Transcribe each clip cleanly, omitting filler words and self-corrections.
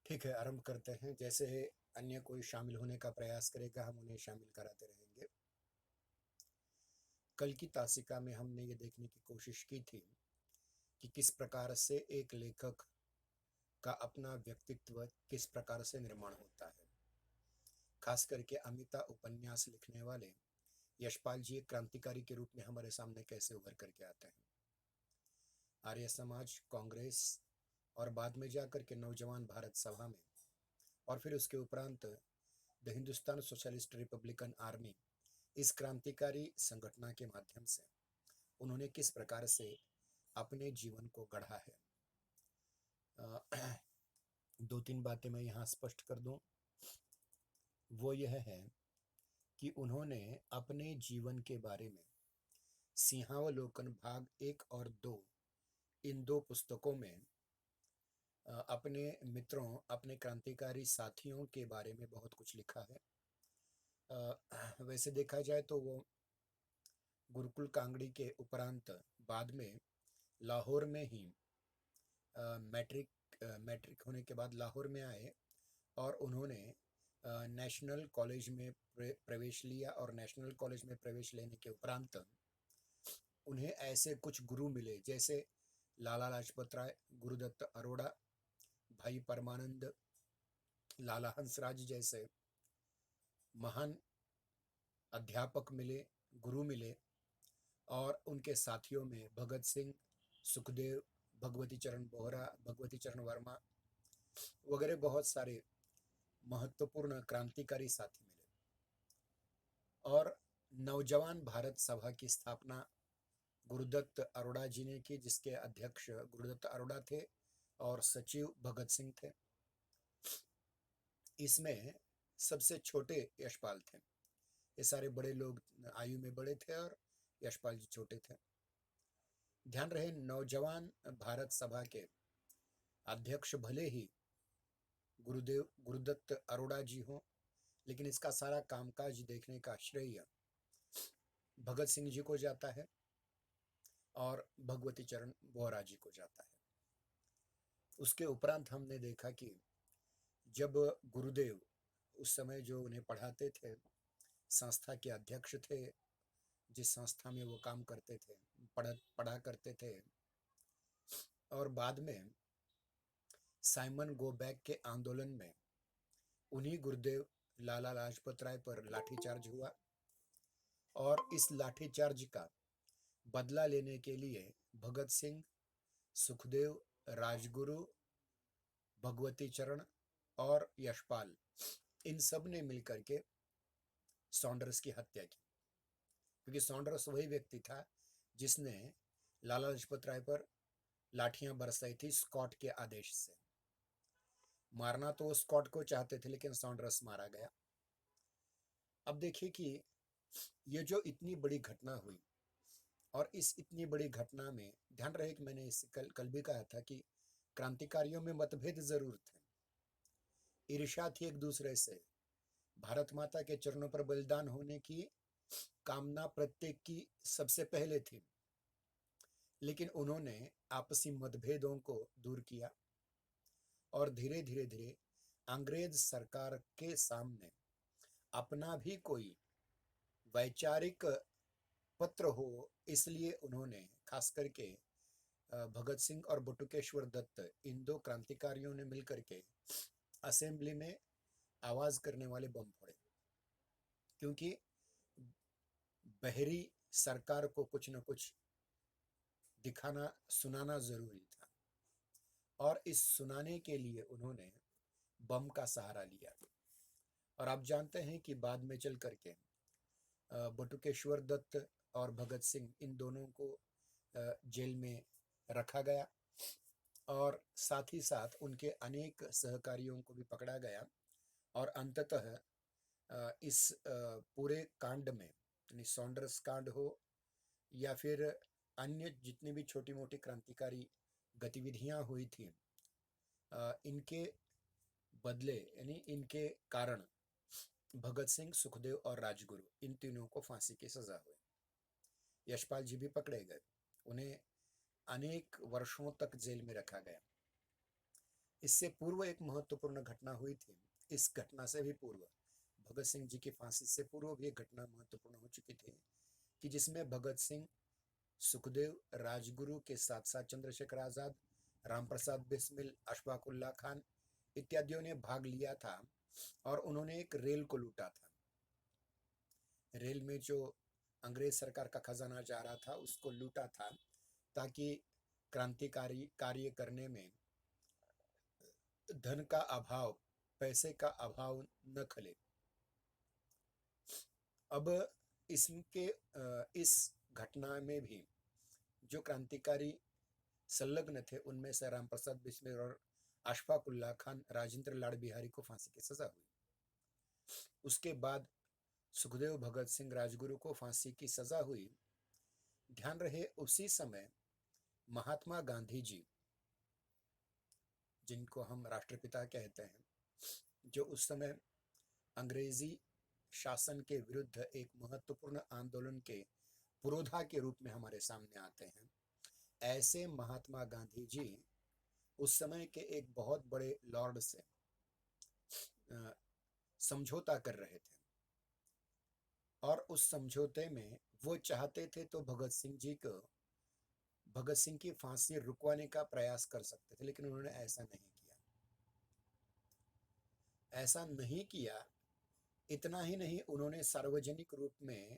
ठीक है, आरंभ करते हैं। जैसे अन्य कोई शामिल होने का प्रयास करेगा, हम उन्हें शामिल कराते रहेंगे। कल की तासिका में हमने ये देखने की कोशिश की थी कि किस प्रकार से एक लेखक का अपना व्यक्तित्व किस प्रकार से निर्माण होता है। खास करके अमिता उपन्यास लिखने वाले यशपाल जी एक क्रांतिकारी के रूप में हमारे सामने कैसे उभर करके आते हैं। आर्य समाज, कांग्रेस और बाद में जाकर के नौजवान भारत सभा में और फिर उसके उपरांत the Hindustan socialist Republican army, इस क्रांतिकारी संगठन के माध्यम से उन्होंने किस प्रकार से अपने जीवन को गढ़ा है। दो तीन बातें मैं यहाँ स्पष्ट कर दूं। वो यह है कि उन्होंने अपने जीवन के बारे में सिंहावलोकन भाग 1 और 2, इन दो पुस्तकों में अपने मित्रों, अपने क्रांतिकारी साथियों के बारे में बहुत कुछ लिखा है। वैसे देखा जाए तो वो गुरुकुल कांगड़ी के उपरांत बाद में लाहौर में ही मैट्रिक होने के बाद लाहौर में आए और उन्होंने नेशनल कॉलेज में प्रवेश लिया और नेशनल कॉलेज में प्रवेश लेने के उपरांत उन्हें ऐसे कुछ गुरु मिले जैसे लाला लाजपत राय, गुरुदत्त अरोड़ा, भाई परमानंद, लाला हंसराज जैसे महान अध्यापक मिले, गुरु मिले। और उनके साथियों में भगत सिंह, सुखदेव, भगवती चरण बोहरा, भगवती चरण वर्मा वगैरह बहुत सारे महत्वपूर्ण क्रांतिकारी साथी मिले। और नौजवान भारत सभा की स्थापना गुरुदत्त अरोड़ा जी ने की, जिसके अध्यक्ष गुरुदत्त अरोड़ा थे और सचिव भगत सिंह थे। इसमें सबसे छोटे यशपाल थे। ये सारे बड़े लोग आयु में बड़े थे और यशपाल जी छोटे थे। ध्यान रहे, नौजवान भारत सभा के अध्यक्ष भले ही गुरुदत्त अरोड़ा जी हों, लेकिन इसका सारा कामकाज देखने का श्रेय भगत सिंह जी को जाता है और भगवती चरण बोहरा जी को जाता है। उसके उपरांत हमने देखा कि जब गुरुदेव उस समय जो उन्हें पढ़ाते थे, संस्था के अध्यक्ष थे, जिस संस्था में वो काम करते थे, पढ़ा करते थे, और बाद में साइमन गो बैक के आंदोलन में उन्हीं गुरुदेव लाला लाजपत राय पर लाठीचार्ज हुआ और इस लाठीचार्ज का बदला लेने के लिए भगत सिंह, सुखदेव, राजगुरु, भगवती चरण और यशपाल, इन सब ने मिलकर के सॉन्डर्स की हत्या की। क्योंकि सॉन्डर्स वही व्यक्ति था जिसने लाला लाजपत राय पर लाठियां बरसाई थी स्कॉट के आदेश से। मारना तो स्कॉट को चाहते थे, लेकिन सॉन्डर्स मारा गया। अब देखिए कि ये जो इतनी बड़ी घटना हुई और इस इतनी बड़ी घटना में ध्यान रहे कि मैंने इस कल भी कहा था कि क्रांतिकारियों में मतभेद जरूर थे, ईर्ष्या थी एक दूसरे से, भारत माता के चरणों पर बलिदान होने की कामना प्रत्येक की सबसे पहले थी, लेकिन उन्होंने आपसी मतभेदों को दूर किया और धीरे धीरे धीरे अंग्रेज सरकार के सामने अपना भी कोई वैचारिक पत्र हो, इसलिए उन्होंने खास करके भगत सिंह और बटुकेश्वर दत्त, इन दो क्रांतिकारियों ने मिलकर के असेंबली में आवाज करने वाले बम फोड़े। क्योंकि बहरी सरकार को कुछ न कुछ दिखाना सुनाना जरूरी था और इस सुनाने के लिए उन्होंने बम का सहारा लिया। और आप जानते हैं कि बाद में चल करके बटुकेश्वर दत्त और भगत सिंह, इन दोनों को जेल में रखा गया और साथ ही साथ उनके अनेक सहकारियों को भी पकड़ा गया। और अंततः इस पूरे कांड में, यानी सॉन्डर्स कांड हो या फिर अन्य जितनी भी छोटी मोटी क्रांतिकारी गतिविधियां हुई थी, इनके बदले यानी इनके कारण भगत सिंह, सुखदेव और राजगुरु, इन तीनों को फांसी की सजा हुई। यशपाल जी भी पकड़े गए, उन्हें अनेक वर्षों तक जेल में रखा गया। इससे पूर्व एक महत्वपूर्ण घटना हुई थी। इस घटना से भी पूर्व, भगत सिंह जी की फांसी से पूर्व भी एक घटना महत्वपूर्ण हो चुकी थी कि जिसमें भगत सिंह, सुखदेव, राजगुरु के साथ साथ चंद्रशेखर आजाद, रामप्रसाद बिस्मिल, अशफाक उल्लाह खान इत्यादियों ने भाग लिया था और उन्होंने एक रेल को लूटा था। रेल में जो अंग्रेज सरकार का खजाना जा रहा था उसको लूटा था ताकि क्रांतिकारी कार्य करने में धन का अभाव, पैसे का अभाव न खले। अब इस घटना में भी जो क्रांतिकारी संलग्न थे उनमें से रामप्रसाद बिस्मिल और अशफाक उल्लाह खान, राजेंद्र लाल बिहारी को फांसी की सजा हुई। उसके बाद सुखदेव, भगत सिंह, राजगुरु को फांसी की सजा हुई। ध्यान रहे उसी समय महात्मा गांधी जी, जिनको हम राष्ट्रपिता कहते हैं, जो उस समय अंग्रेजी शासन के विरुद्ध एक महत्वपूर्ण आंदोलन के पुरोधा के रूप में हमारे सामने आते हैं, ऐसे महात्मा गांधी जी उस समय के एक बहुत बड़े लॉर्ड से समझौता कर रहे थे और उस समझौते में वो चाहते थे तो भगत सिंह की फांसी रुकवाने का प्रयास कर सकते थे, लेकिन उन्होंने ऐसा नहीं किया। इतना ही नहीं, उन्होंने सार्वजनिक रूप में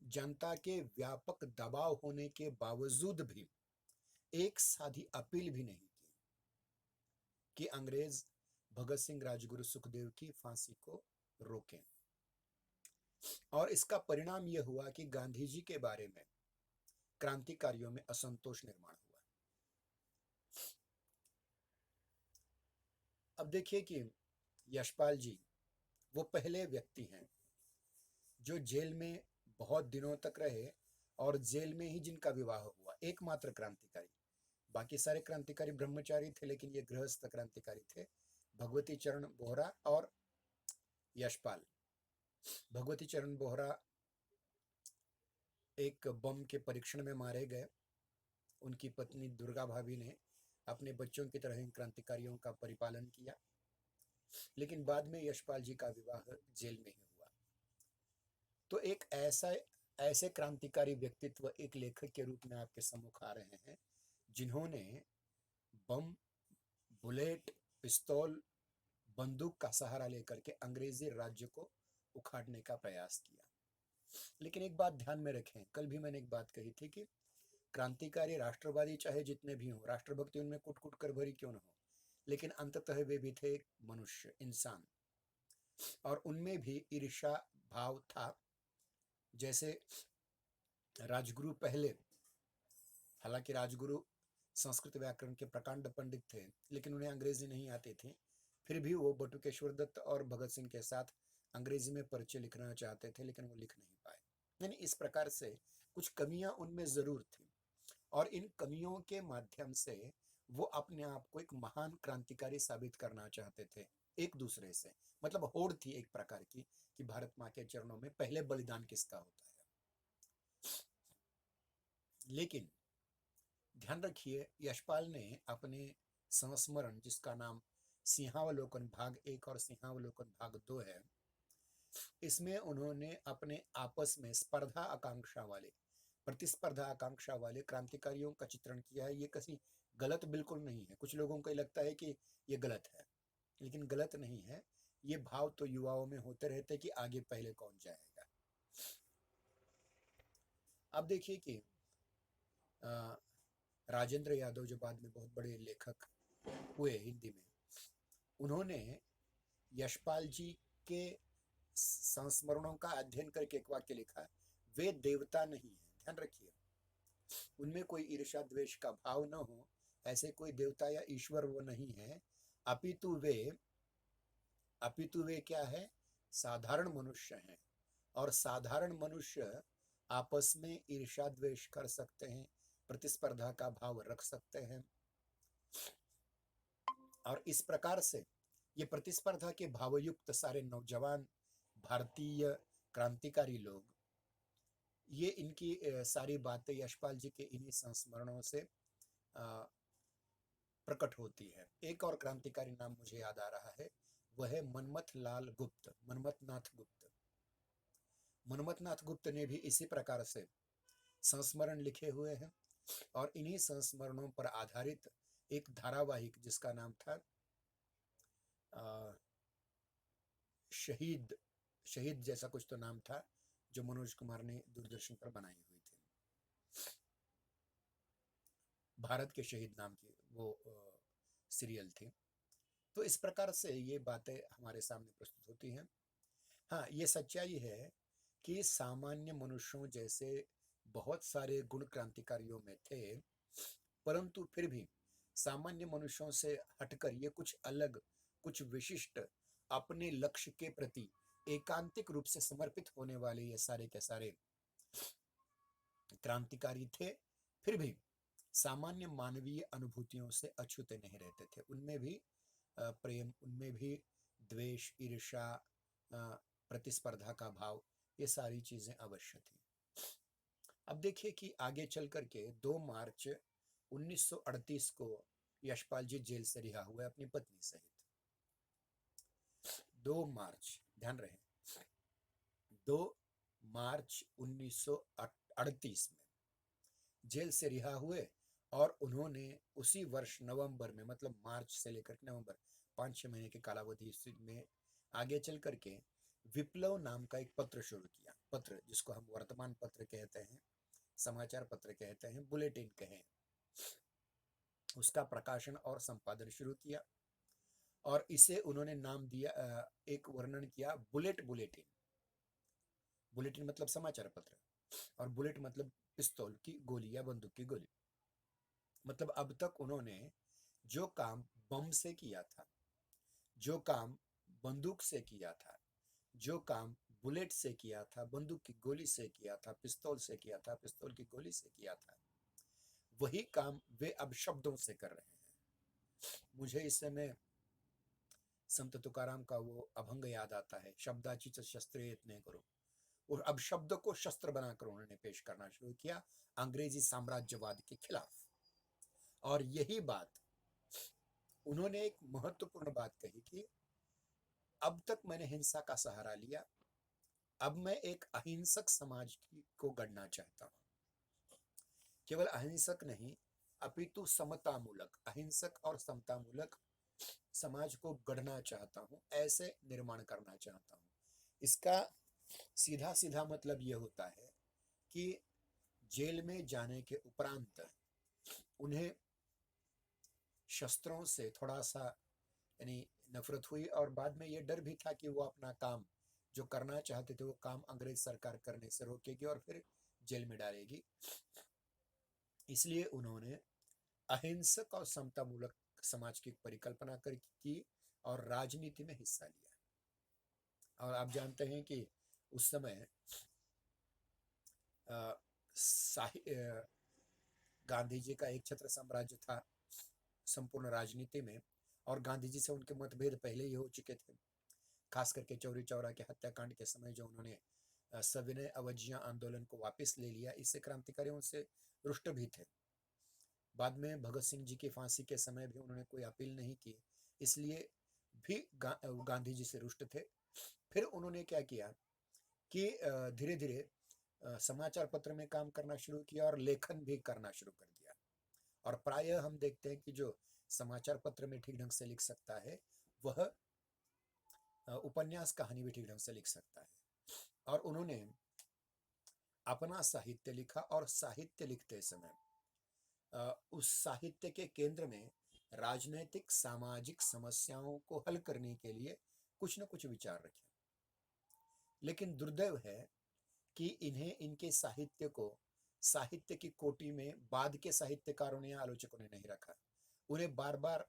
जनता के व्यापक दबाव होने के बावजूद भी एक साधी अपील भी नहीं की कि अंग्रेज भगत सिंह, राजगुरु, सुखदेव की फांसी को रोकें। और इसका परिणाम यह हुआ कि गांधी जी के बारे में क्रांतिकारियों में असंतोष निर्माण हुआ। अब देखिए कि यशपाल जी वो पहले व्यक्ति हैं जो जेल में बहुत दिनों तक रहे और जेल में ही जिनका विवाह हुआ, एकमात्र क्रांतिकारी। बाकी सारे क्रांतिकारी ब्रह्मचारी थे, लेकिन ये गृहस्थ क्रांतिकारी थे, भगवती चरण बोहरा और यशपाल। भगवती चरण बोहरा एक बम के परीक्षण में मारे गए। उनकी पत्नी दुर्गा भाभी ने अपने बच्चों की तरह इन क्रांतिकारियों का परिपालन किया, लेकिन बाद में यशपाल जी का विवाह जेल में ही हुआ। तो एक ऐसे क्रांतिकारी व्यक्तित्व एक लेखक के रूप में आपके सम्मुख आ रहे हैं जिन्होंने बम, बुलेट, पिस्तौल, बंदूक का सहारा लेकर के अंग्रेजी राज्य को उखाड़ने का प्रयास किया। लेकिन एक बात ध्यान में रखें, कल भी मैंने एक बात कही थी कि क्रांतिकारी राष्ट्रवादी चाहे जितने भी हों, राष्ट्रभक्ति उनमें कुट कुट कर भरी क्यों न हो, लेकिन अंततः वे भी थे मनुष्य, इंसान, और उनमें भी ईर्ष्या भाव था। जैसे राजगुरु पहले, हालांकि राजगुरु संस्कृत व्याकरण के प्रकांड पंडित थे, लेकिन उन्हें अंग्रेजी नहीं आती थी, फिर भी वो बटुकेश्वर दत्त और भगत सिंह के साथ अंग्रेजी में परिचय लिखना चाहते थे, लेकिन वो लिख नहीं पाए। यानी इस प्रकार से कुछ कमियां उनमें जरूर थी और इन कमियों के माध्यम से वो अपने आप को एक महान क्रांतिकारी साबित करना चाहते थे एक दूसरे से। मतलब होड़ थी एक प्रकार की कि भारत माँ के चरणों में पहले बलिदान किसका होता है। लेकिन ध्यान रखिए, यशपाल ने अपने संस्मरण, जिसका नाम सिंहावलोकन भाग 1 और सिंहावलोकन भाग 2 है, इसमें उन्होंने अपने आपस में स्पर्धा आकांक्षा वाले, प्रतिस्पर्धा आकांक्षा वाले क्रांतिकारियों का चित्रण किया है। ये कहीं गलत बिल्कुल नहीं है। कुछ लोगों को लगता है कि ये गलत है, लेकिन गलत नहीं है। ये भाव तो युवाओं में होते रहते कि आगे पहले कौन जाएगा। अब देखिए कि राजेंद्र यादव जो बाद में बहुत बड़े लेखक हुए हिंदी में, उन्होंने यशपाल जी के संस्मरणों का अध्ययन करके एक वाक्य लिखा है, वे देवता नहीं है। ध्यान रखिए, उनमें कोई ईर्ष्या द्वेष का भाव न हो, ऐसे कोई देवता या ईश्वर वो नहीं है, अपितु वे क्या है, साधारण मनुष्य हैं। और साधारण मनुष्य आपस में ईर्ष्या द्वेष कर सकते हैं, प्रतिस्पर्धा का भाव रख सकते हैं, और इस प्रकार से ये प्रतिस्पर्धा के भावयुक्त सारे नौजवान भारतीय क्रांतिकारी लोग, ये इनकी सारी बातें यशपाल जी के इन्हीं संस्मरणों से प्रकट होती है। एक और क्रांतिकारी नाम मुझे याद आ रहा है, वह है मनमथलाल गुप्त, मनमथनाथ गुप्त। मनमथनाथ गुप्त ने भी इसी प्रकार से संस्मरण लिखे हुए हैं और इन्हीं संस्मरणों पर आधारित एक धारावाहिक जिसका नाम था शहीद, शहीद जैसा कुछ तो नाम था, जो मनोज कुमार ने दूरदर्शन पर बनाई हुई थी। भारत के शहीद नाम की वो सीरियल थी। तो इस प्रकार से ये बातें हमारे सामने प्रस्तुत होती हैं। हाँ, ये सच्चाई है कि सामान्य मनुष्यों जैसे बहुत सारे गुण क्रांतिकारियों में थे, परंतु फिर भी सामान्य मनुष्यों से हटकर ये कुछ अलग, कुछ विशिष्ट, अपने लक्ष्य के प्रति एकांतिक रूप से समर्पित होने वाले ये सारे के सारे क्रांतिकारी थे। फिर भी सामान्य मानवीय अनुभूतियों से अछूते नहीं रहते थे। उनमें भी प्रेम, उनमें भी द्वेष, ईर्ष्या, प्रतिस्पर्धा का भाव, ये सारी चीजें अवश्य थी। अब देखिए कि आगे चल करके 2 मार्च 1938 को यशपाल जी जेल से रिहा हुए अपनी पत्नी सहित। 2 मार्च, ध्यान रहे, 2 मार्च 1938 में जेल से रिहा हुए और उन्होंने उसी वर्ष नवंबर में, मतलब मार्च से लेकर नवंबर, 5-6 महीने के कालावधि में आगे चल करके विप्लव नाम का एक पत्र शुरू किया। पत्र जिसको हम वर्तमान पत्र कहते हैं, समाचार पत्र कहते हैं, बुलेटिन कहें, उसका प्रकाशन और संपादन शुरू किया और इसे उन्होंने नाम दिया, एक वर्णन किया, बुलेट बुलेटिन। बुलेटिन मतलब समाचार पत्र और बुलेट मतलब पिस्तौल की गोली या बंदूक की गोली। मतलब अब तक उन्होंने जो काम बम से किया था, जो काम बंदूक से किया था, जो काम बुलेट से किया था, बंदूक की गोली से किया था, पिस्तौल से किया था, पिस्तौल की गोली से किया था, वही काम वे अब शब्दों से कर रहे हैं। मुझे इस समय संत तुकाराम का वो अभंग याद आता है, शब्दाची शस्त्रे इतने करो। और अब शब्द को शस्त्र बनाकर उन्होंने पेश करना शुरू किया अंग्रेजी साम्राज्यवाद के खिलाफ। और यही बात उन्होंने एक महत्वपूर्ण बात कही कि अब तक मैंने हिंसा का सहारा लिया, अब मैं एक अहिंसक समाज को गढ़ना चाहता हूं। केवल अहिंसक नहीं, अपितु समतामूलक, अहिंसक और समतामूलक समाज को गढ़ना चाहता हूं, ऐसे निर्माण करना चाहता हूं। इसका सीधा सीधा मतलब यह होता है कि जेल में जाने के उपरांत उन्हें शस्त्रों से थोड़ा सा यानी नफरत हुई और बाद में ये डर भी था कि वो अपना काम जो करना चाहते थे वो काम अंग्रेज सरकार करने से रोकेगी और फिर जेल में डालेगी। इसलिए उन्होंने अहिंसक और समतामूलक समाज की परिकल्पना की और राजनीति में हिस्सा लिया। और आप जानते हैं कि उस समय गांधी जी का एक छत्र साम्राज्य था संपूर्ण राजनीति में, और गांधी जी से उनके मतभेद पहले ही हो चुके थे, खास करके चौरी चौरा के हत्याकांड के समय जो उन्होंने सविनय अवज्ञा आंदोलन को वापस ले लिया, इससे क्रांतिकारी उनसे रुष्ट भी थे। बाद में भगत सिंह जी की फांसी के समय भी उन्होंने कोई अपील नहीं की, इसलिए भी गांधी जी से रुष्ट थे। फिर उन्होंने क्या किया कि धीरे धीरे समाचार पत्र में काम करना शुरू किया और लेखन भी करना शुरू कर दिया। और प्रायः हम देखते हैं कि जो समाचार पत्र में ठीक ढंग से लिख सकता है वह उपन्यास कहानी भी ठीक ढंग से लिख सकता है। और उन्होंने अपना साहित्य लिखा और साहित्य लिखते समय उस साहित्य के केंद्र में राजनैतिक सामाजिक समस्याओं को हल करने के लिए कुछ न कुछ विचार रखे। लेकिन दुर्दैव है कि इन्हें इनके साहित्य को साहित्य की कोटि में बाद के साहित्यकारों ने या आलोचकों ने नहीं रखा। उन्हें बार बार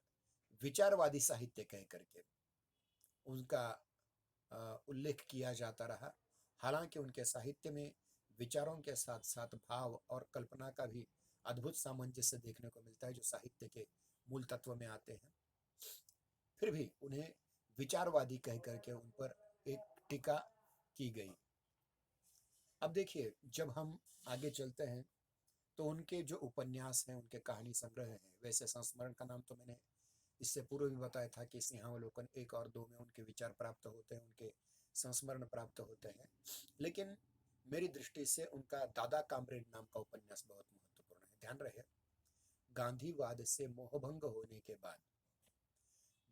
विचारवादी साहित्य कह करके उनका उल्लेख किया जाता रहा। हालांकि उनके साहित्य में विचारों के साथ साथ भाव और कल्पना का भी अद्भुत सामंजस्य देखने को मिलता है जो साहित्य के मूल तत्व में आते हैं। फिर भी उन्हें विचारवादी कह करके उन पर एक टीका की गई। अब देखिए, जब हम आगे चलते हैं तो उनके जो उपन्यास हैं, उनके कहानी संग्रह हैं, वैसे संस्मरण का नाम तो मैंने इससे पूर्व भी बताया था कि सिंहावलोकन 1 और 2 में उनके विचार प्राप्त होते हैं, उनके संस्मरण प्राप्त होते हैं। लेकिन मेरी दृष्टि से उनका दादा कामरेड नाम का उपन्यास बहुत महत्वपूर्ण है। ध्यान रहे, गांधीवाद से मोहभंग होने के बाद,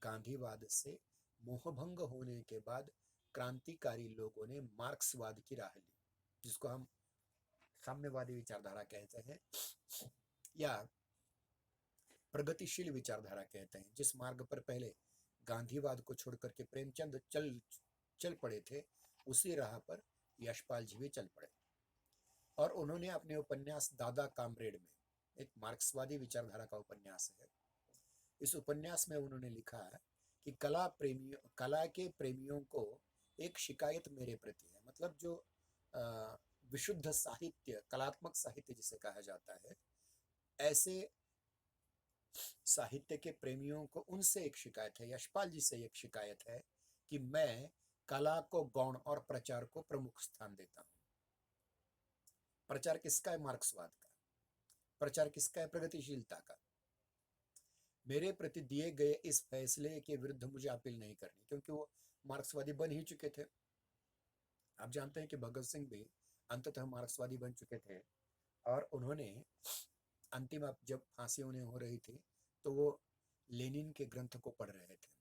गांधीवाद से मोहभंग होने के बाद क्रांतिकारी लोगों ने मार्क्सवाद की राह ली, जिसको हम साम्यवादी विचारधारा कहते हैं या प्रगतिशील विचारधारा कहते हैं। जिस मार्ग पर पहले गांधीवाद को छोड़कर के प्रेमचंद चल पड़े थे, उसी राह पर यशपाल जी भी चल पड़े। और उन्होंने अपने उपन्यास दादा कामरेड में, एक मार्क्सवादी विचारधारा का उपन्यास है, इस उपन्यास में उन्होंने लिखा है कि कला के प्रेमियों को एक शिकायत मेरे प्रति है। मतलब जो विशुद्ध साहित्य, कलात्मक साहित्य जिसे कहा जाता है, ऐसे साहित्य के प्रेमियों को उनसे एक शिकायत है, यशपाल जी से एक शिकायत है कि मैं कला को गौण और प्रचार को प्रमुख स्थान देता हूं। प्रचार किसका है? मार्क्सवाद का। प्रचार किसका है? प्रगतिशीलता का। मेरे प्रति दिए गए इस फैसले के विरुद्ध मुझे अपील नहीं करनी, क्योंकि वो मार्क्सवादी बन ही चुके थे। आप जानते हैं कि भगत सिंह भी अंततः मार्क्सवादी बन चुके थे, और उन्होंने अंतिम जब फांसी उन्हें हो रही थी तो वो लेनिन के ग्रंथ को पढ़ रहे थे।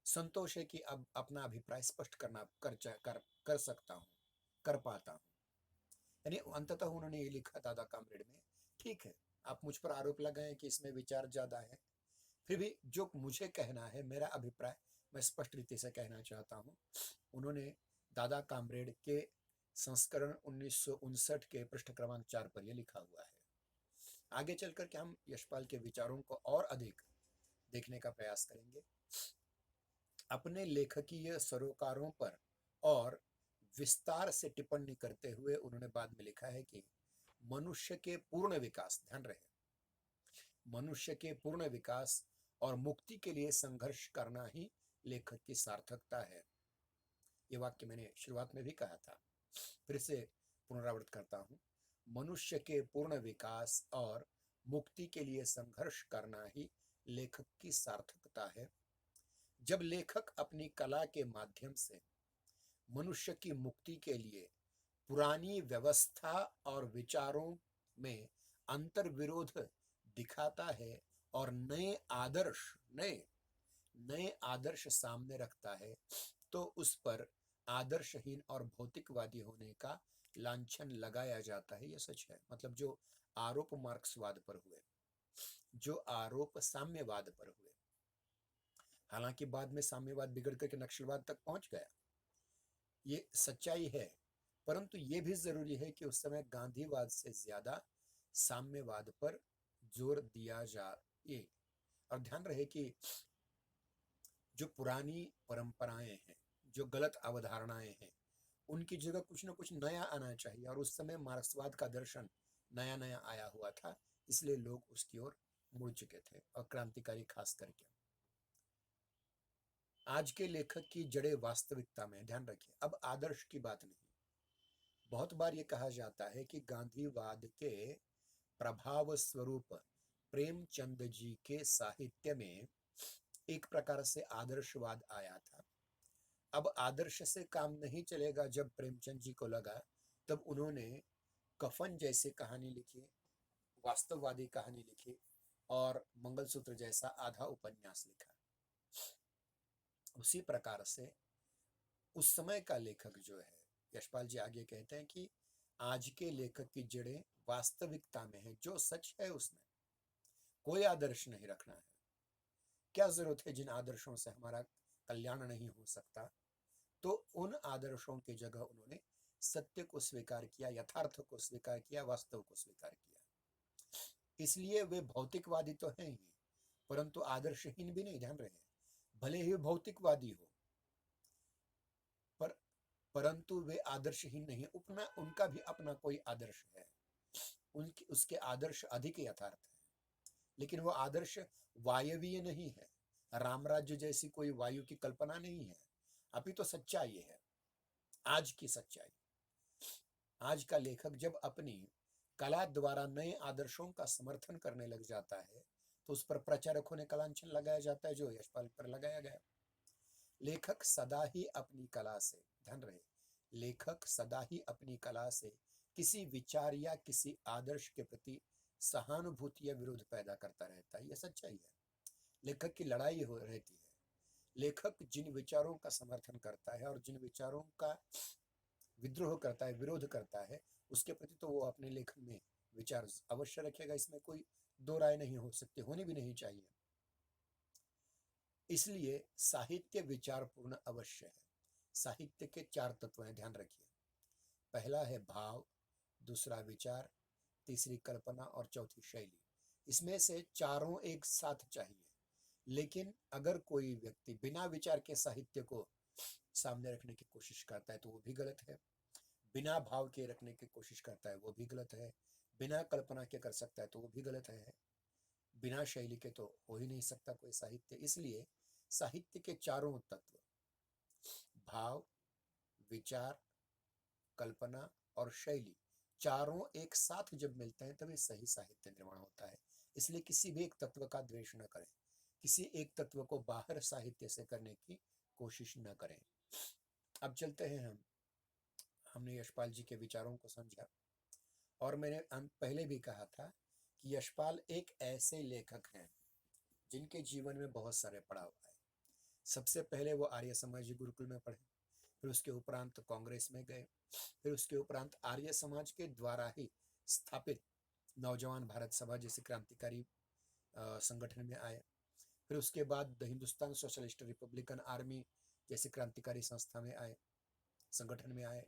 संतोष है कि अब अपना अभिप्राय स्पष्ट कर सकता हूँ, कर पाता हूँ। यानी अंततः उन्होंने ये लिखा दादा कामरेड में, ठीक है, आप मुझ पर आरोप लगाएं कि इसमें विचार ज्यादा है, फिर भी जो मुझे कहना है, मेरा अभिप्राय मैं स्पष्ट रीति से कहना चाहता हूँ। उन्होंने दादा कामरेड के संस्करण 1959 के पृष्ठ क्रमांक 4 पर यह लिखा हुआ है। आगे चलकर के हम यशपाल के विचारों को और अधिक देखने का प्रयास करेंगे। अपने लेखकीय सरोकारों पर और विस्तार से टिप्पणी करते हुए उन्होंने बाद में लिखा है कि मनुष्य के पूर्ण विकास, ध्यान रहे, मनुष्य के पूर्ण विकास और मुक्ति के लिए संघर्ष करना ही लेखक की सार्थकता है। ये वाक्य मैंने शुरुआत में भी कहा था, फिर से पुनरावृत करता हूं। मनुष्य के पूर्ण विकास और मुक्ति के लिए संघर्ष करना ही लेखक की सार्थकता है। जब लेखक अपनी कला के माध्यम से मनुष्य की मुक्ति के लिए पुरानी व्यवस्था और विचारों में अंतर विरोध दिखाता है और नए आदर्श सामने रखता है, तो उस पर आदर्शहीन और भौतिकवादी होने का लांछन लगाया जाता है। यह सच है। मतलब जो आरोप मार्क्सवाद पर हुए, जो आरोप साम्यवाद पर हुए, हालांकि बाद में साम्यवाद बिगड़ करके नक्सलवाद तक पहुंच गया, ये सच्चाई है, परंतु ये भी जरूरी है कि उस समय गांधीवाद से ज्यादा साम्यवाद पर जोर दिया जाए। और ध्यान रहे कि जो पुरानी परंपराएं हैं, जो गलत अवधारणाएं हैं, उनकी जगह कुछ ना कुछ नया आना चाहिए। और उस समय मार्क्सवाद का दर्शन नया नया आया हुआ था, इसलिए लोग उसकी ओर मुड़ चुके थे, और क्रांतिकारी खास करके। आज के लेखक की जड़ें वास्तविकता में, ध्यान रखिए, अब आदर्श की बात नहीं। बहुत बार ये कहा जाता है कि गांधीवाद के प्रभाव स्वरूप प्रेमचंद जी के साहित्य में एक प्रकार से आदर्शवाद आया था। अब आदर्श से काम नहीं चलेगा। जब प्रेमचंद जी को लगा, तब उन्होंने कफन जैसी कहानी लिखी, वास्तववादी कहानी लिखी, और मंगलसूत्र जैसा आधा उपन्यास लिखा। उसी प्रकार से उस समय का लेखक जो है, यशपाल जी आगे कहते हैं कि आज के लेखक की जड़ें वास्तविकता में है, जो सच है उसमें कोई आदर्श नहीं रखना है। क्या जरूरत है? जिन आदर्शों से हमारा कल्याण नहीं हो सकता, तो उन आदर्शों की जगह उन्होंने सत्य को स्वीकार किया, यथार्थ को स्वीकार किया, वास्तव को स्वीकार किया। इसलिए वे भौतिकवादी तो हैं ही, परंतु आदर्शहीन भी नहीं। ध्यान रहे, भले ही भौतिकवादी हो, परंतु वे आदर्शहीन नहीं। उनका भी अपना कोई आदर्श है, उसके आदर्श अधिक यथार्थ है, लेकिन वो आदर्श वायवीय नहीं है, राम राज्य जैसी कोई वायु की कल्पना नहीं है। अभी तो सच्चाई है, आज की सच्चाई। आज का लेखक जब अपनी कला द्वारा नए आदर्शों का समर्थन करने लग जाता है तो उस पर प्रचारकों ने कलांचन लगाया जाता है, जो यशपाल पर लगाया गया। लेखक सदा ही अपनी कला से, ध्यान रहे, लेखक सदा ही अपनी कला से किसी विचार या किसी आदर्श के प्रति सहानुभूति या विरोध पैदा करता रहता है। यह सच्चाई है। लेखक की लड़ाई हो रहती है। लेखक जिन विचारों का समर्थन करता है और जिन विचारों का विद्रोह करता है, विरोध करता है, उसके प्रति तो वो अपने लेखन में विचार अवश्य रखेगा, इसमें कोई दो राय नहीं हो सकती, होनी भी नहीं चाहिए। इसलिए साहित्य विचारपूर्ण अवश्य है। साहित्य के 4 तत्व हैं, ध्यान रखिए। पहला है भाव, दूसरा विचार, तीसरी कल्पना और चौथी शैली। इसमें से चारों एक साथ चाहिए। लेकिन अगर कोई व्यक्ति बिना विचार के साहित्य को सामने रखने की कोशिश करता है तो वो भी गलत है। बिना भाव के रखने की कोशिश करता है वो भी गलत है। बिना कल्पना के कर सकता है तो वो भी गलत है। बिना शैली के तो हो ही नहीं सकता कोई साहित्य। इसलिए साहित्य के चारों तत्व, भाव, विचार, कल्पना और शैली, चारों एक साथ जब मिलते हैं तभी सही साहित्य निर्माण होता है। इसलिए किसी भी एक तत्व का द्वेष न करें, किसी एक तत्व को बाहर साहित्य से करने की कोशिश न करें। अब चलते हैं हमने यशपाल जी के विचारों को समझा और मैंने पहले भी कहा था कि यशपाल एक ऐसे लेखक हैं जिनके जीवन में बहुत सारे पड़ाव आए। सबसे पहले वो आर्य समाजी गुरुकुल में पढ़े, फिर उसके उपरांत कांग्रेस में गए, फिर उसके उपरांत आर्य समाज के द्वारा ही स्थापित नौजवान भारत सभा जैसे क्रांतिकारी संगठन में आए, फिर उसके बाद the Hindustan socialist Republican army जैसे क्रांतिकारी संस्था में आए, संगठन में आए।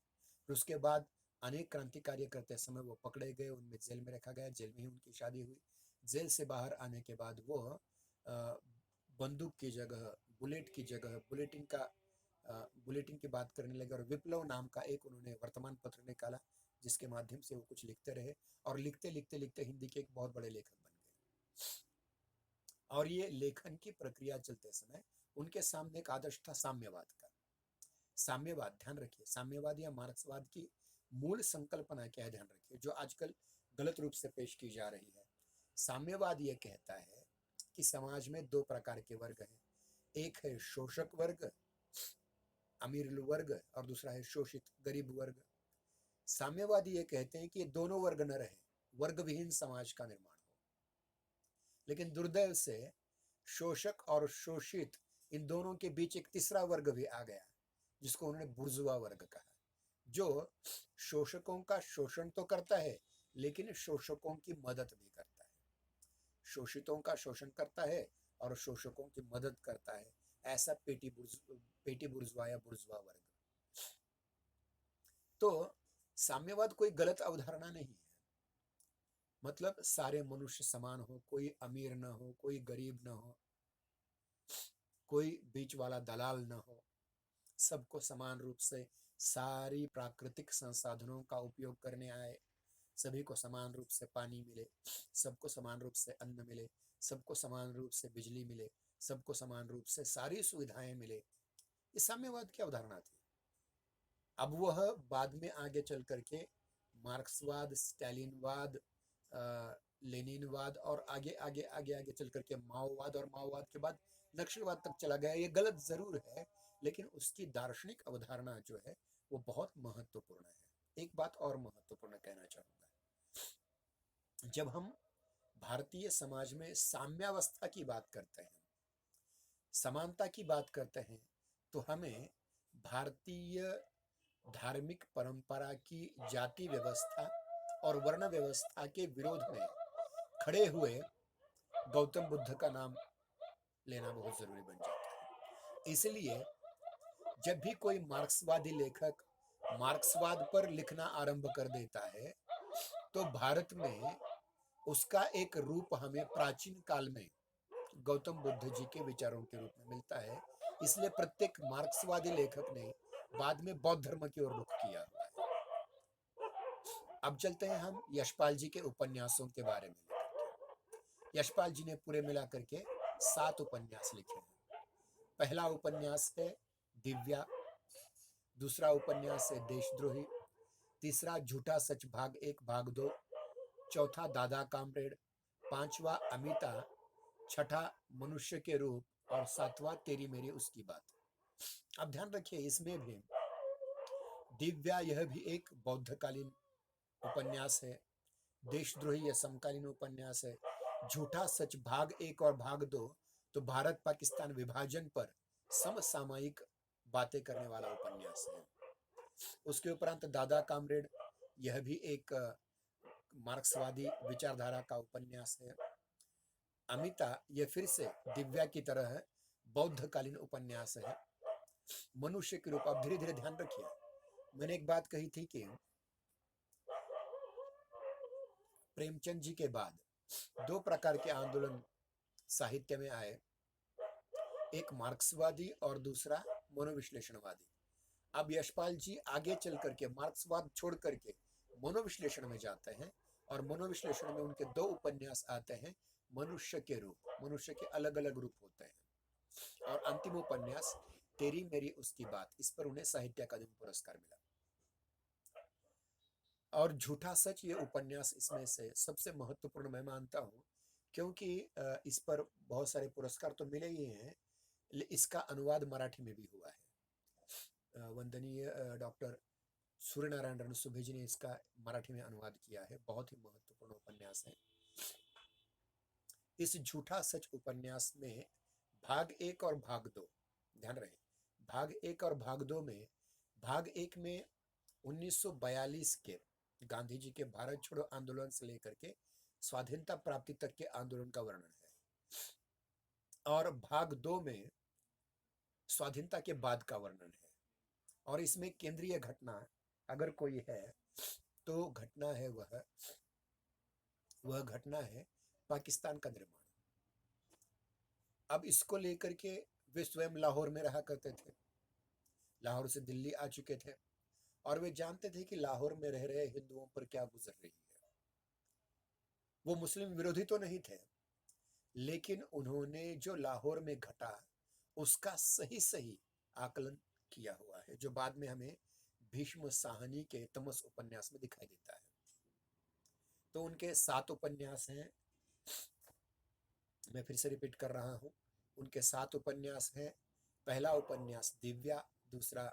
फिर उसके बाद अनेक क्रांति कार्य करते समय वो पकड़े गए, उनमें जेल में रखा गया, जेल में ही उनकी शादी हुई। जेल से बाहर आने के बाद वो बंदूक की जगह बुलेट की जगह बुलेटिन की बात करने लगे और विप्लव नाम का एक उन्होंने वर्तमान पत्र निकाला जिसके माध्यम से वो कुछ लिखते रहे और लिखते लिखते लिखते हिंदी के एक बहुत बड़े लेखक बन गए। और ये लेखन की प्रक्रिया चलते समय उनके सामने एक आदर्श था साम्यवाद का। साम्यवाद, ध्यान रखिए, साम्यवाद या मार्क्सवाद की मूल संकल्पना क्या है, ध्यान रखिए, जो आजकल गलत रूप से पेश की जा रही है। साम्यवाद ये कहता है कि समाज में 2 प्रकार के वर्ग हैं। एक है शोषक वर्ग, अमीर वर्ग, और दूसरा है शोषित गरीब वर्ग। साम्यवादी ये कहते हैं कि ये दोनों वर्ग न रहे, वर्ग विहीन समाज का निर्माण हो। लेकिन दुर्दैव से शोषक और शोषित इन दोनों के बीच एक तीसरा वर्ग भी आ गया जिसको उन्होंने बुर्जुआ वर्ग कहा, जो शोषकों का शोषण तो करता है लेकिन शोषकों की मदद भी करता है। शोषितों का शोषण करता है और शोषकों की मदद करता है। ऐसा पेटी बुर्जुआ या बुर्जुआ वर्ग। तो साम्यवाद कोई गलत अवधारणा नहीं है। मतलब सारे मनुष्य समान हो, कोई अमीर न हो, कोई गरीब न हो, कोई बीच वाला दलाल न हो, सबको समान रूप से सारी प्राकृतिक संसाधनों का उपयोग करने आए, सभी को समान रूप से पानी मिले, सबको समान रूप से अन्न मिले, सबको समान रूप से बिजली मिले, सबको समान रूप से सारी सुविधाएं मिले। ये साम्यवाद की अवधारणा थी। अब वह बाद में आगे चल करके मार्क्सवाद, स्टालिनवाद, लेनिनवाद और आगे आगे आगे आगे चल करके माओवाद और माओवाद के बाद नक्सलवाद तक चला गया। ये गलत जरूर है लेकिन उसकी दार्शनिक अवधारणा जो है वो बहुत महत्वपूर्ण है। एक बात और महत्वपूर्ण कहना चाहूंगा, जब हम भारतीय समाज में साम्यावस्था की बात करते हैं, समानता की बात करते हैं, तो हमें भारतीय धार्मिक परंपरा की जाति व्यवस्था और वर्ण व्यवस्था के विरोध में खड़े हुए गौतम बुद्ध का नाम लेना बहुत जरूरी बन जाता है। इसलिए जब भी कोई मार्क्सवादी लेखक मार्क्सवाद पर लिखना आरंभ कर देता है तो भारत में उसका एक रूप हमें प्राचीन काल में गौतम बुद्ध जी के विचारों के रूप में मिलता है। इसलिए प्रत्येक मार्क्सवादी लेखक ने बाद में बौद्ध धर्म की ओर रुख किया हुआ है। अब चलते हैं हम यशपाल जी के उपन्यासों के बारे में लेकर। यशपाल जी ने पूरे मिलाकर के 7 उपन्यास लिखे हैं। पहला उपन्यास है दिव्या, दूसरा उपन्यास है देशद्रोही, तीसरा झूठा सच भाग 1 भाग 2, चौथा दादा कामरेड, पांचवा अमिता, छठा मनुष्य के रूप और सातवां तेरी मेरी उसकी बात। अब ध्यान रखिए, इसमें भी दिव्या यह भी एक बौद्धकालीन उपन्यास है, देशद्रोही यह समकालीन उपन्यास है, झूठा सच भाग 1 और भाग 2 तो भारत पाकिस्तान विभाजन पर समसामयिक बातें करने वाला उपन्यास है। उसके उपरांत दादा कामरेड यह भी एक मार्क्सवादी विचारधारा का उपन्यास है। अमिता यह फिर से दिव्या की तरह बौद्धकालीन उपन्यास है। मनुष्य के रूप, आप धीरे धीरे ध्यान रखिए, मैंने एक बात कही थी कि प्रेमचंद जी के बाद 2 प्रकार के आंदोलन साहित्य में आए, एक मार्क्सवादी और दूसरा मनोविश्लेषणवादी। अब यशपाल जी आगे चल करके मार्क्सवाद छोड़ करके मनोविश्लेषण में जाते हैं और मनोविश्लेषण में उनके 2 उपन्यास आते हैं, मनुष्य के रूप, मनुष्य के अलग अलग रूप होते हैं, और अंतिम उपन्यास तेरी मेरी उसकी बात, इस पर उन्हें साहित्य अकादमी पुरस्कार मिला। और झूठा सच ये उपन्यास इसमें से सबसे महत्वपूर्ण मैं मानता हूँ, क्योंकि इस पर बहुत सारे पुरस्कार तो मिले ही हैं, इसका अनुवाद मराठी में भी हुआ है। वंदनीय डॉक्टर सूर्य नारायण रणसुभे जी ने इसका मराठी में अनुवाद किया है, बहुत ही महत्वपूर्ण उपन्यास है। इस झूठा सच उपन्यास में भाग 1 और भाग 2, ध्यान रहे, भाग 1 और भाग 2 में, भाग 1 में 1942 के गांधी जी के भारत छोड़ो आंदोलन से लेकर के स्वाधीनता प्राप्ति तक के आंदोलन का वर्णन है, और भाग 2 में स्वाधीनता के बाद का वर्णन है। और इसमें केंद्रीय घटना अगर कोई है तो घटना है वह घटना है पाकिस्तान का निर्माण। अब इसको लेकर के वे स्वयं लाहौर में रहा करते थे, लाहौर से दिल्ली आ चुके थे, और वे जानते थे कि लाहौर में रह रहे हिंदुओं पर क्या गुजर रही है। वो मुस्लिम विरोधी तो नहीं थे, लेकिन उन्होंने जो लाहौर में घटा उसका सही सही आकलन किया हुआ है, जो बाद में हमें भीष्म साहनी के तमस उपन्यास में दिखाई देता है। तो उनके 7 उपन्यास हैं, मैं फिर से रिपीट कर रहा हूं, उनके 7 उपन्यास हैं। पहला उपन्यास दिव्या, दूसरा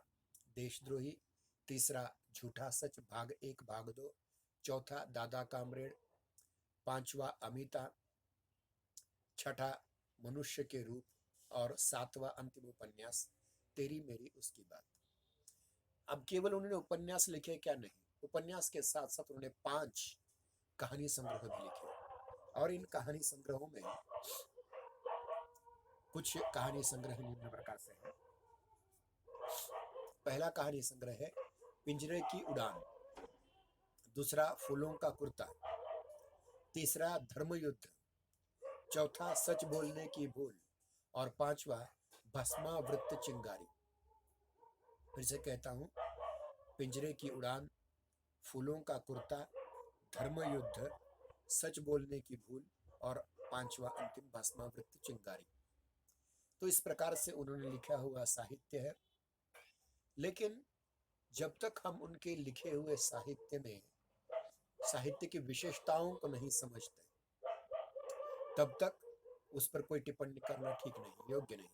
देशद्रोही, तीसरा झूठा सच भाग 1 भाग 2, चौथा दादा कामरेड, पांचवा अमिता, छठा मनुष्य के रूप और सातवां अंतिम उपन्यास तेरी मेरी उसकी बात। अब केवल उन्होंने उपन्यास लिखे क्या नहीं, उपन्यास के साथ साथ उन्होंने 5 कहानी संग्रह भी लिखे, और इन कहानी संग्रहों में कुछ कहानी संग्रह निम्न प्रकार से हैं। पहला कहानी संग्रह है पिंजरे की उड़ान, दूसरा फूलों का कुर्ता, तीसरा धर्मयुद्ध, चौथा सच बोलने की भूल, और पांचवा भस्मावृत चिंगारी। फिर से कहता हूं, पिंजरे की उड़ान, फूलों का कुर्ता, धर्मयुद्ध, सच बोलने की भूल और पांचवा अंतिम भस्मावृत चिंगारी। तो इस प्रकार से उन्होंने लिखा हुआ साहित्य है, लेकिन जब तक हम उनके लिखे हुए साहित्य में साहित्य की विशेषताओं को नहीं समझते तब तक उस पर कोई टिप्पणी करना ठीक नहीं, योग्य नहीं है।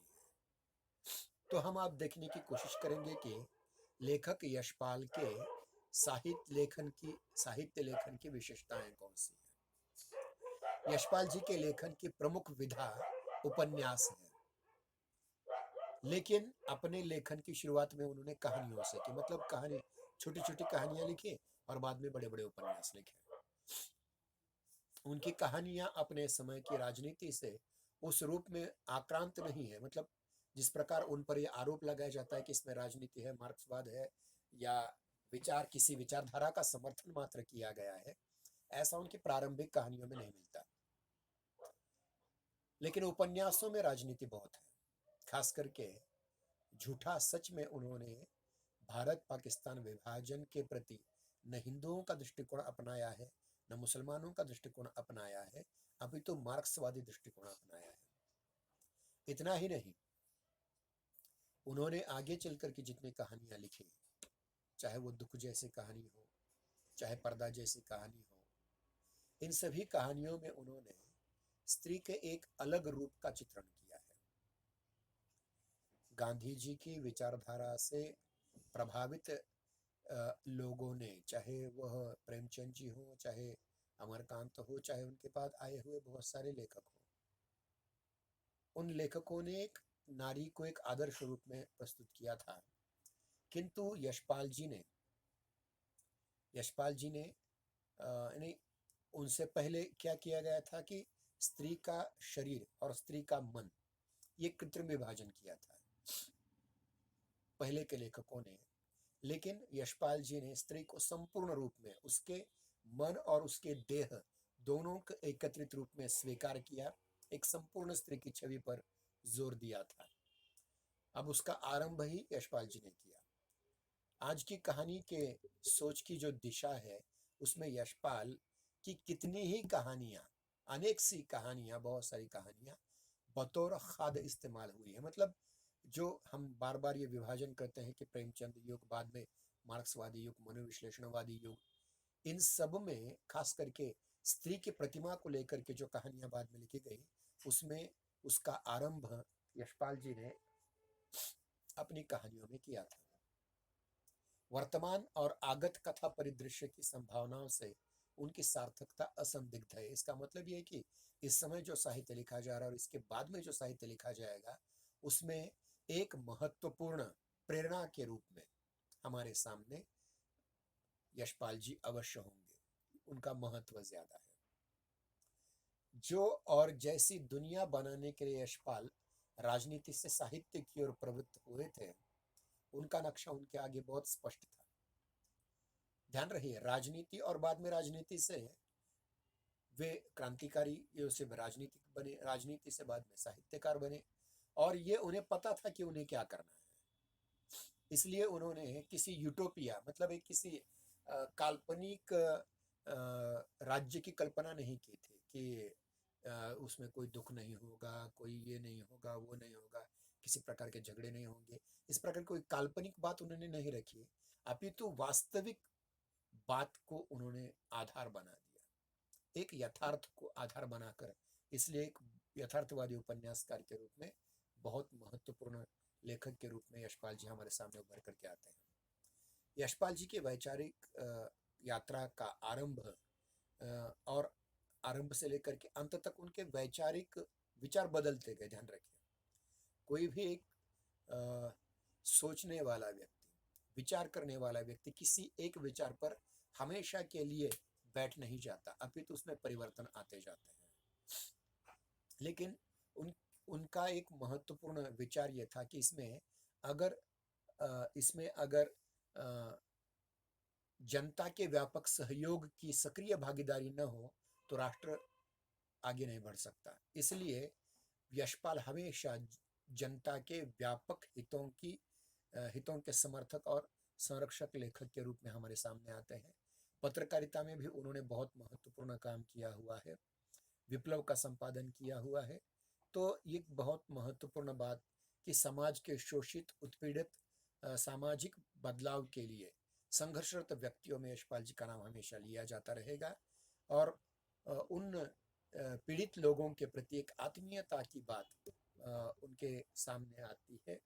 तो हम आप देखने की कोशिश करेंगे कि लेखक यशपाल के साहित्य लेखन की विशेषताएं कौन सी है। यशपाल जी के लेखन की प्रमुख विधा उपन्यास है, लेकिन अपने लेखन की शुरुआत में उन्होंने कहानियों से की, मतलब कहानी, छोटी छोटी कहानियां लिखी और बाद में बड़े बड़े उपन्यास लिखे। उनकी कहानियां अपने समय की राजनीति से उस रूप में आक्रांत नहीं है, मतलब जिस प्रकार उन पर यह आरोप लगाया जाता है कि इसमें राजनीति है, मार्क्सवाद है, या किसी विचारधारा का समर्थन मात्र किया गया है, ऐसा उनकी प्रारंभिक कहानियों में नहीं मिलता। लेकिन उपन्यासों में राजनीति बहुत है। खास करके झूठा सच में उन्होंने भारत पाकिस्तान विभाजन के प्रति न हिंदुओं का दृष्टिकोण अपनाया है, न मुसलमानों का दृष्टिकोण अपनाया है, अभी तो मार्क्सवादी दृष्टिकोण अपनाया है। इतना ही नहीं, उन्होंने आगे चलकर की जितनी कहानियां लिखी, चाहे वो दुख जैसी कहानी हो, चाहे पर्दा जैसी कहानी हो, इन सभी कहानियों में उन्होंने स्त्री के एक अलग रूप का चित्रण किया है। गांधी जी की विचारधारा से प्रभावित लोगों ने, चाहे वह प्रेमचंद जी हो, चाहे अमरकांत हो, चाहे उनके बाद आए हुए बहुत सारे लेखक हो, उन लेखकों ने एक नारी को एक आदर्श रूप में प्रस्तुत किया था। किंतु यशपाल जी ने यानी उनसे पहले क्या किया गया था कि स्त्री का शरीर और स्त्री का मन, ये कृत्रिम विभाजन किया था पहले के लेखकों ने। लेकिन यशपाल जी ने स्त्री को संपूर्ण रूप में उसके मन और उसके देह दोनों को एकत्रित रूप में स्वीकार किया, एक संपूर्ण स्त्री की छवि पर जोर दिया था। अब उसका आरंभ ही यशपाल जी ने किया। आज की कहानी के सोच की जो दिशा है, उसमें यशपाल की कितनी ही कहानियां, अनेक सी कहानियां, बहुत सारी कहानियां बतौर खाद इस्तेमाल हुई है। मतलब जो हम बार बार ये विभाजन करते हैं कि प्रेमचंद युग, बाद में मार्क्सवादी युग, मनोविश्लेषणवादी युग, इन सब में खास करके स्त्री की प्रतिमा को लेकर के जो कहानियां बाद में लिखी गई, उसमें उसका आरंभ यशपाल जी ने अपनी कहानियों में किया था। वर्तमान और आगत कथा परिदृश्य की संभावनाओं से उनकी सार्थकता असंदिग्ध है। इसका मतलब ये है कि इस समय जो साहित्य लिखा जा रहा है और इसके बाद में जो साहित्य लिखा जाएगा, उसमें एक महत्वपूर्ण प्रेरणा के रूप में हमारे सामने यशपाल जी अवश्य होंगे। उनका महत्व ज्यादा है। जो और जैसी दुनिया बनाने के लिए यशपाल राजनीति से साहित्य की ओर प्रवृत्त हुए थे, उनका नक्शा उनके आगे बहुत स्पष्ट था। ध्यान रहिए, राजनीति और बाद में राजनीति से वे क्रांतिकारी से राजनीतिक बने, राजनीति से बाद में साहित्यकार बने, और ये उन्हें पता था कि उन्हें क्या करना है। इसलिए उन्होंने किसी यूटोपिया, मतलब एक किसी काल्पनिक राज्य की कल्पना नहीं की थी कि उसमें कोई दुख नहीं होगा, कोई ये नहीं होगा, वो नहीं होगा, किसी प्रकार के झगड़े नहीं होंगे। इस प्रकार कोई काल्पनिक बात उन्होंने नहीं रखी, अपितु वास्तविक बात को उन्होंने आधार बना दिया, एक यथार्थ को आधार बनाकर। इसलिए एक यथार्थवादी उपन्यासकार के रूप में, बहुत महत्वपूर्ण लेखक के रूप में यशपाल जी हमारे सामने उभर करके आते हैं। यशपाल जी की वैचारिक यात्रा का आरंभ और आरंभ से लेकर के अंत तक उनके वैचारिक विचार बदलते गए। ध्यान रखिए, कोई भी एक सोचने वाला व्यक्ति, विचार करने वाला व्यक्ति किसी एक विचार पर हमेशा के लिए बैठ नहीं जाता, अपितु उसमें परिवर्तन आते जाते हैं। लेकिन उनका एक महत्वपूर्ण विचार यह था कि इसमें अगर जनता के व्यापक सहयोग की सक्रिय भागीदारी न हो तो राष्ट्र आगे नहीं बढ़ सकता। इसलिए यशपाल हमेशा जनता के व्यापक हितों के समर्थक और संरक्षक लेखक के रूप में हमारे सामने आते हैं। पत्रकारिता में भी उन्होंने बहुत महत्वपूर्ण काम किया हुआ है, विप्लव का संपादन किया हुआ है। तो ये बहुत महत्वपूर्ण बात कि समाज के शोषित, उत्पीड़ित, सामाजिक बदलाव के लिए संघर्षरत व्यक्तियों में यशपाल जी का नाम हमेशा लिया जाता रहेगा। और उन पीड़ित लोगों के प्रति एक आत्मीयता की बात उनके सामने आती है।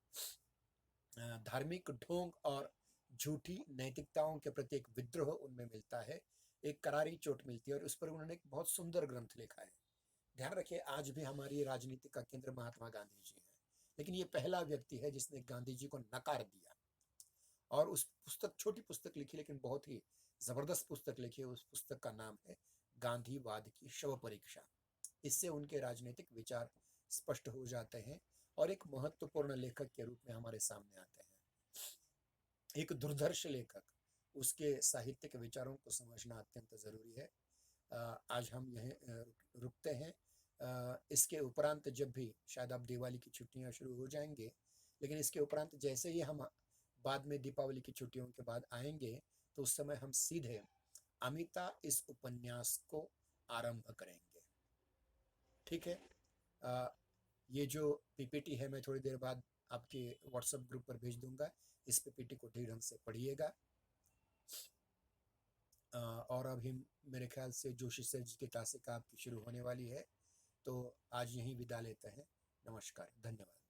धार्मिक ढोंग और झूठी नैतिकताओं के प्रति एक विद्रोह उनमें मिलता है, एक करारी चोट मिलती है, और उस पर उन्होंने एक बहुत सुंदर ग्रंथ लिखा है। ध्यान रखिए, आज भी हमारी राजनीति का केंद्र महात्मा गांधी जी हैं, लेकिन ये पहला व्यक्ति है जिसने गांधी जी को नकार दिया और उस पुस्तक, छोटी पुस्तक लिखी लेकिन बहुत ही जबरदस्त पुस्तक लिखी है। उस पुस्तक का नाम है गांधीवाद की शव परीक्षा। इससे उनके राजनीतिक विचार स्पष्ट हो जाते हैं और एक महत्वपूर्ण लेखक के रूप में हमारे सामने आते हैं। एक दुर्धर्ष लेखक, उसके साहित्य के विचारों को समझना अत्यंत जरूरी है। आज हम यहीं रुकते हैं। इसके उपरांत जब भी, शायद अब दिवाली की छुट्टियां शुरू हो जाएंगे, लेकिन इसके उपरांत जैसे ही हम बाद में दीपावली की छुट्टियों के बाद आएंगे, तो उस समय हम सीधे अमिता इस उपन्यास को आरंभ करेंगे। ठीक है। ये जो पीपीटी है मैं थोड़ी देर बाद आपके व्हाट्सएप ग्रुप पर भेज दूंगा। इस पीपीटी को ठीक ढंग से पढ़िएगा। और अभी मेरे ख्याल से जोशी सर जी की क्लासिक आपकी शुरू होने वाली है, तो आज यहीं विदा लेते हैं। नमस्कार, धन्यवाद।